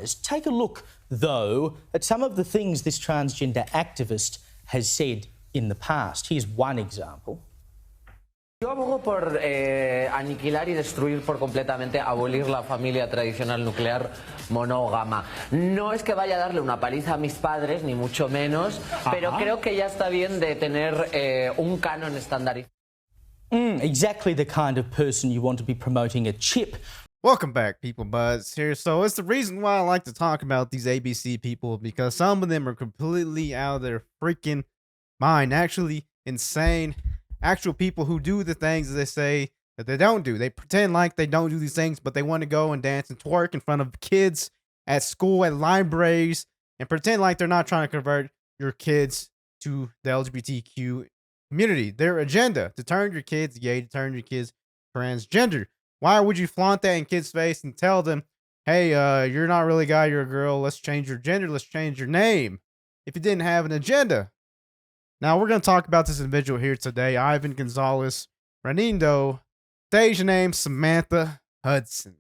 Just take a look, though, at some of the things this transgender activist has said in the past. Here's one example. Yo abogo por aniquilar y destruir por completamente, abolir la familia tradicional nuclear monógama. No es que vaya a darle una paliza a mis padres, ni mucho menos, pero creo que ya está bien de tener un canon estandarizado. Exactly the kind of person you want to be promoting a chip. Welcome back, people buds here. So it's the reason why I like to talk about these ABC people, because some of them are completely out of their freaking mind, actually insane. Actual people who do the things that they say that they don't do. They pretend like they don't do these things, but they want to go and dance and twerk in front of kids at school, at libraries, and pretend like they're not trying to convert your kids to the LGBTQ community. Their agenda to turn your kids gay, to turn your kids transgender. Why would you flaunt that in kids' face and tell them, hey, you're not really a guy, you're a girl. Let's change your gender. Let's change your name. If you didn't have an agenda. Now, we're going to talk about this individual here today, Ivan Gonzalez Ranindo, stage name Samantha Hudson.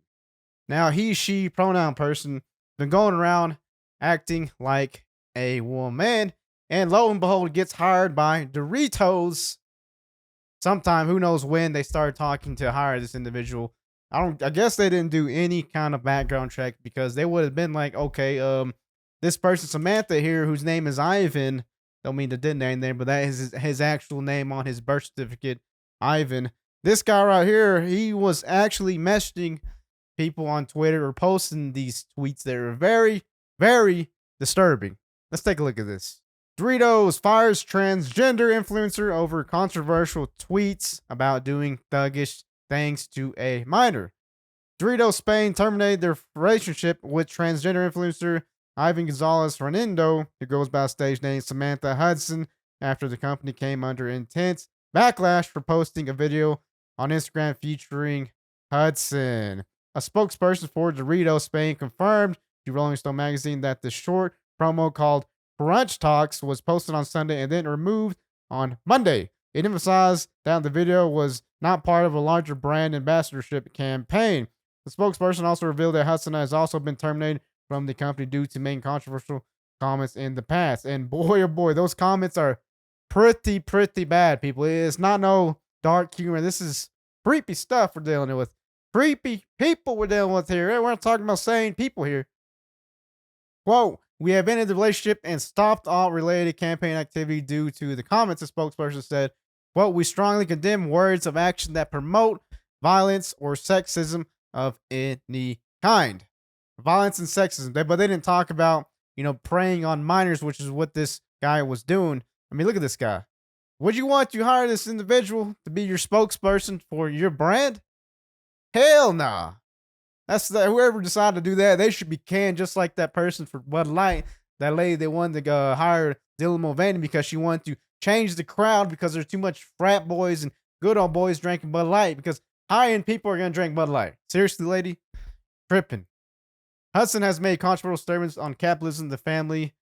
Now, he, she, pronoun person, been going around acting like a woman, and lo and behold, gets hired by Doritos. Sometime, who knows when, they started talking to hire this individual. I guess they didn't do any kind of background check, because they would have been like, okay, this person Samantha here, whose name is Ivan, don't mean to didn't name there, but that is his actual name on his birth certificate, Ivan. This guy right here, he was actually messaging people on Twitter or posting these tweets that are very, very disturbing. Let's take a look at this. Doritos fires transgender influencer over controversial tweets about doing thuggish things to a minor. Doritos Spain terminated their relationship with transgender influencer Ivan Gonzalez Ranindo, who goes by stage name Samantha Hudson, after the company came under intense backlash for posting a video on Instagram featuring Hudson. A spokesperson for Doritos Spain confirmed to Rolling Stone magazine that the short promo called Brunch Talks was posted on Sunday and then removed on Monday. It emphasized that the video was not part of a larger brand ambassadorship campaign. The spokesperson also revealed that Hudson has also been terminated from the company due to making controversial comments in the past. And boy, oh boy, those comments are pretty bad, people. It's not no dark humor. This is creepy stuff we're dealing with. Creepy people we're dealing with here. We're not talking about sane people here. Quote, we have ended the relationship and stopped all related campaign activity due to the comments, the spokesperson said. Quote, we strongly condemn words of action that promote violence or sexism of any kind. Violence and sexism. But they didn't talk about, preying on minors, which is what this guy was doing. I mean, look at this guy. Would you want to hire this individual to be your spokesperson for your brand? Hell nah. Whoever decided to do that, they should be canned, just like that person for Bud Light. That lady they wanted to hire Dylan Mulvaney because she wanted to change the crowd because there's too much frat boys and good old boys drinking Bud Light, because high-end people are going to drink Bud Light. Seriously, lady? Tripping. Hudson has made controversial statements on capitalism, the family,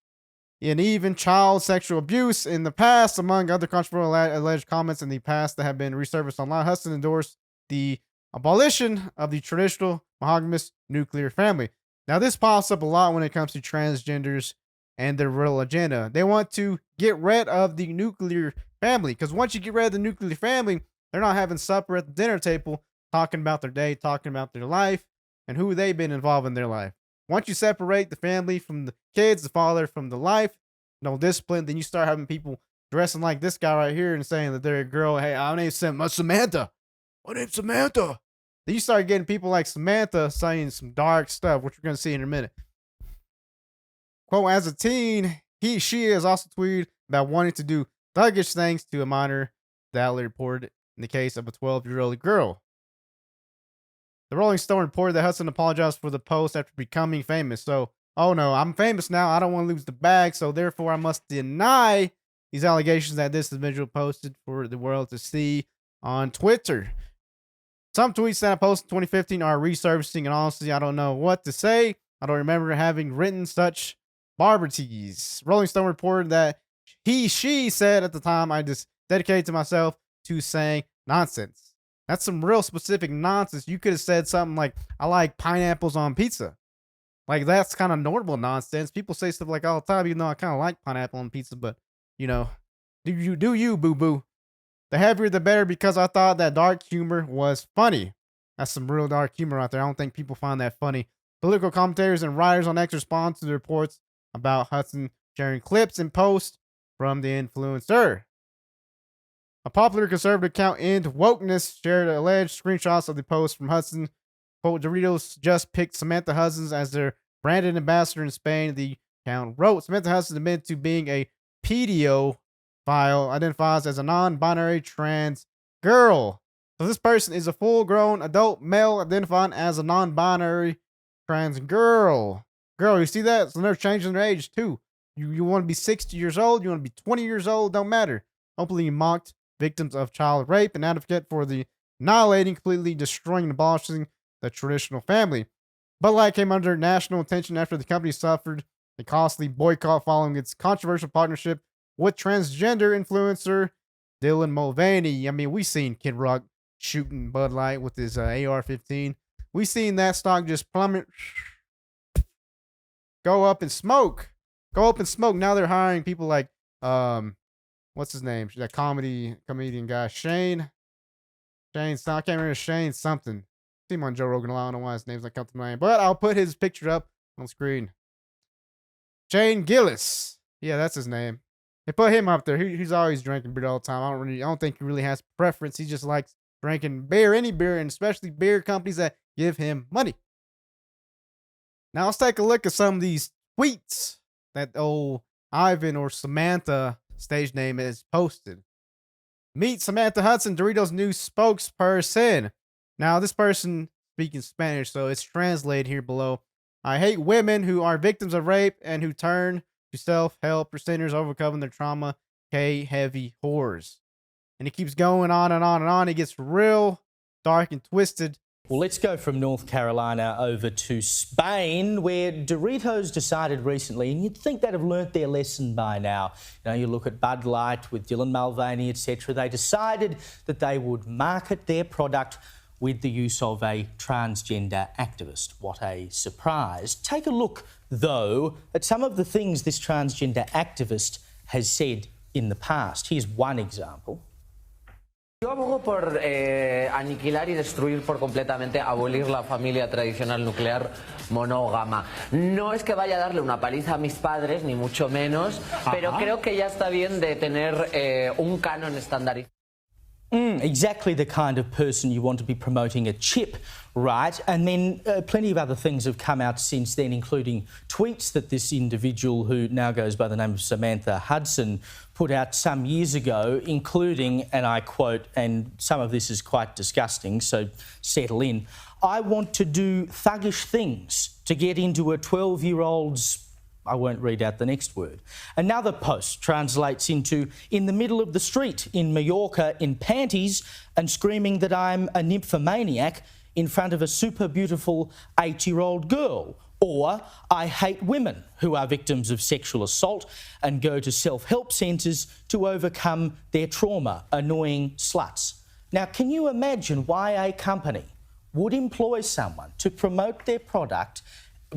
and even child sexual abuse in the past, among other controversial alleged comments in the past that have been resurfaced online. Hudson endorsed the abolition of the traditional monogamous nuclear family. Now, this pops up a lot when it comes to transgenders and their real agenda. They want to get rid of the nuclear family, because once you get rid of the nuclear family, they're not having supper at the dinner table, talking about their day, talking about their life, and who they've been involved in their life. Once you separate the family from the kids, the father from the life, no discipline, then you start having people dressing like this guy right here and saying that they're a girl. Hey, my name's Samantha. My name's Samantha. Then you start getting people like Samantha saying some dark stuff, which we're going to see in a minute. Quote, as a teen, she has also tweeted about wanting to do thuggish things to a minor, the outlet reported in the case of a 12-year-old girl. The Rolling Stone reported that Hudson apologized for the post after becoming famous. So, oh no, I'm famous now. I don't want to lose the bag, so therefore I must deny these allegations that this individual posted for the world to see on Twitter. Some tweets that I posted in 2015 are resurfacing, and honestly, I don't know what to say. I don't remember having written such barbarties. Rolling Stone reported that she said at the time, I just dedicated to myself to saying nonsense. That's some real specific nonsense. You could have said something like, I like pineapples on pizza. Like, that's kind of normal nonsense. People say stuff like all the time, even though I kind of like pineapple on pizza, but you know, do you, boo boo? The heavier the better, because I thought that dark humor was funny. That's some real dark humor out there. I don't think people find that funny. Political commentators and writers on X respond to the reports about Hudson sharing clips and posts from the influencer. A popular conservative account, End Wokeness, shared alleged screenshots of the post from Hudson. Quote, Doritos just picked Samantha Hudson as their branded ambassador in Spain, the account wrote. Samantha Hudson admitted to being a pedophile, identifies as a non-binary trans girl. So this person is a full-grown adult male identifying as a non-binary trans girl. Girl, you see that? So they're changing their age too. You want to be 60 years old, you want to be 20 years old, don't matter. Openly mocked victims of child rape and advocate for the annihilating, completely destroying and abolishing the traditional family. Bud Light came under national attention after the company suffered a costly boycott following its controversial partnership with transgender influencer Dylan Mulvaney. I mean, we seen Kid Rock shooting Bud Light with his AR-15. We seen that stock just plummet, go up in smoke. Now they're hiring people like what's his name? That comedian guy, Shane. I can't remember Shane something. See him on Joe Rogan a lot. I don't know why his name's not coming to mind, but I'll put his picture up on screen. Shane Gillis. Yeah, that's his name. They put him up there. He's always drinking beer all the time. I don't think he really has preference. He just likes drinking beer, any beer, and especially beer companies that give him money. Now let's take a look at some of these tweets that old Ivan or Samantha stage name is posted. Meet Samantha Hudson, Doritos new spokesperson. Now this person speaking Spanish, so it's translated here below. I hate women who are victims of rape and who turn to self-help percenters overcoming their trauma, heavy whores. And it keeps going on and on and on. It gets real dark and twisted. Well, let's go from North Carolina over to Spain, where Doritos decided recently, and you'd think they'd have learnt their lesson by now. You know, you look at Bud Light with Dylan Mulvaney, etc. They decided that they would market their product with the use of a transgender activist. What a surprise. Take a look, though, at some of the things this transgender activist has said in the past. Here's one example. Yo abogo por aniquilar y destruir por completamente, abolir la familia tradicional nuclear monógama. No es que vaya a darle una paliza a mis padres, ni mucho menos, pero creo que ya está bien de tener un canon estandarizado. Exactly the kind of person you want to be promoting a chip, right? And then plenty of other things have come out since then, including tweets that this individual, who now goes by the name of Samantha Hudson, put out some years ago, including, and I quote, and some of this is quite disgusting, so settle in, I want to do thuggish things to get into a 12-year-old's... I won't read out the next word. Another post translates into, in the middle of the street in Mallorca in panties and screaming that I'm a nymphomaniac in front of a super beautiful 8-year-old girl. Or, I hate women who are victims of sexual assault and go to self-help centres to overcome their trauma, annoying sluts. Now, can you imagine why a company would employ someone to promote their product,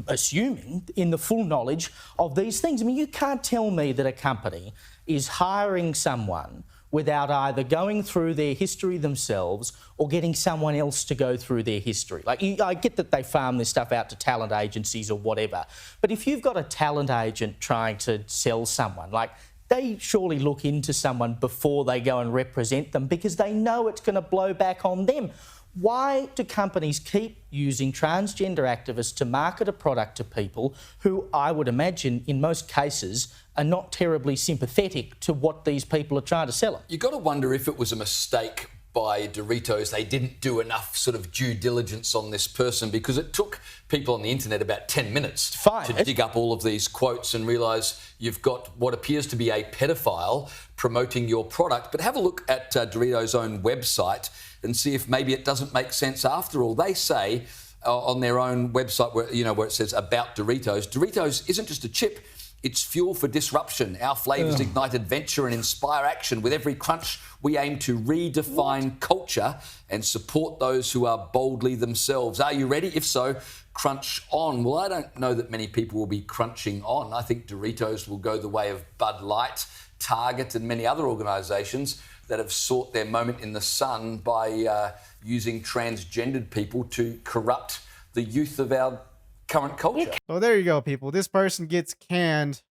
assuming in the full knowledge of these things? I mean, you can't tell me that a company is hiring someone without either going through their history themselves or getting someone else to go through their history. Like, I get that they farm this stuff out to talent agencies or whatever, but if you've got a talent agent trying to sell someone, like, they surely look into someone before they go and represent them because they know it's going to blow back on them. Why do companies keep using transgender activists to market a product to people who, I would imagine, in most cases, are not terribly sympathetic to what these people are trying to sell them? You've got to wonder if it was a mistake by Doritos. They didn't do enough sort of due diligence on this person, because it took people on the internet about 10 minutes to dig up all of these quotes and realise you've got what appears to be a pedophile promoting your product. But have a look at Doritos' own website and see if maybe it doesn't make sense after all. They say on their own website, where it says about Doritos, Doritos isn't just a chip, It's fuel for disruption. Our flavours ignite adventure and inspire action. With every crunch, we aim to redefine culture and support those who are boldly themselves. Are you ready? If so, crunch on. Well, I don't know that many people will be crunching on. I think Doritos will go the way of Bud Light, Target and many other organisations that have sought their moment in the sun by using transgendered people to corrupt the youth of our current culture. So there you go, people. This person gets canned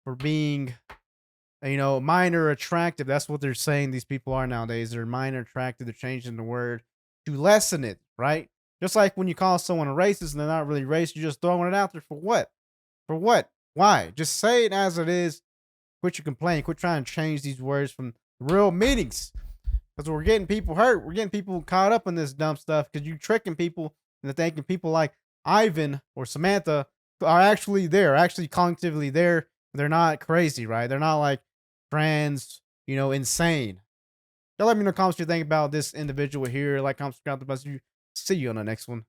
for being, you know, minor attractive. That's what they're saying these people are nowadays. They're minor attractive. They're changing the word to lessen it, right? Just like when you call someone a racist and they're not really racist, you're just throwing it out there for what? For what? Why? Just say it as it is. Quit your complaining. Quit trying to change these words from real meanings. Because we're getting people hurt. We're getting people caught up in this dumb stuff because you're tricking people into thinking people like Ivan or Samantha are actually there, actually cognitively there. They're not crazy, right? They're not like trans, you know, insane. Y'all let me know in the comments what you think about this individual here. Like, comment, subscribe, see you on the next one.